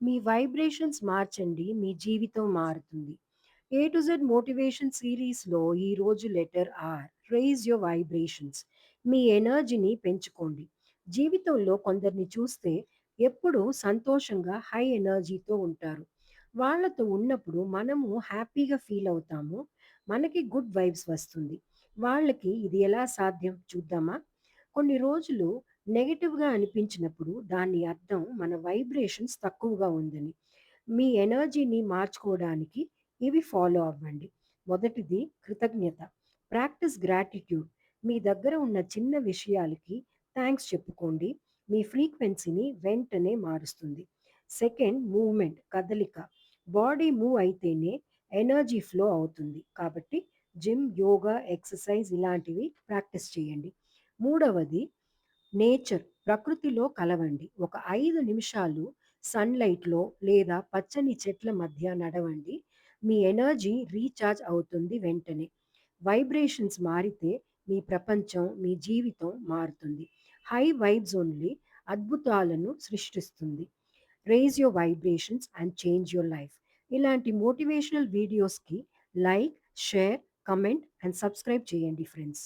మీ vibrations మార్చండి. మీ జీవితం మారుతుంది. ఏ టు జెడ్ మోటివేషన్ సిరీస్‌లో ఈరోజు letter R. Rise your vibrations. మీ ఎనర్జీని పెంచుకోండి. జీవితంలో కొందరిని చూస్తే ఎప్పుడూ సంతోషంగా, హై ఎనర్జీతో ఉంటారు. వాళ్ళతో ఉన్నప్పుడు మనము హ్యాపీగా ఫీల్ అవుతాము. మనకి గుడ్ వైబ్స్ వస్తుంది. వాళ్ళకి ఇది ఎలా సాధ్యం చూద్దామా? కొన్ని రోజులు నెగెటివ్‌గా అనిపించినప్పుడు దాని అర్థం మన వైబ్రేషన్స్ తక్కువగా ఉందని. మీ ఎనర్జీని మార్చుకోవడానికి ఇవి ఫాలో అవ్వండి. మొదటిది కృతజ్ఞత. Practice gratitude. మీ దగ్గర ఉన్న చిన్న విషయాలకి థాంక్స్ చెప్పుకోండి. మీ ఫ్రీక్వెన్సీని వెంటనే మారుస్తుంది. సెకండ్ మూవ్‌మెంట్ కదలిక. బాడీ మూవ్ అయితేనే ఎనర్జీ ఫ్లో అవుతుంది. కాబట్టి జిమ్, యోగా, ఎక్సర్సైజ్ ఇలాంటివి ప్రాక్టీస్ చేయండి. మూడవది నేచర్ ప్రకృతిలో కలవండి. ఒక 5 నిమిషాలు సన్‌లైట్‌లో లేదా పచ్చని చెట్ల మధ్య నడవండి. మీ ఎనర్జీ రీచార్జ్ అవుతుంది వెంటనే. వైబ్రేషన్స్ మారితే మీ ప్రపంచం, మీ జీవితం మారుతుంది. హై వైబ్స్ ఓన్లీ అద్భుతాలను సృష్టిస్తుంది. Rise your vibrations and change your life. ఇలాంటి మోటివేషనల్ వీడియోస్‌కి like, share, comment and subscribe చేయండి ఫ్రెండ్స్.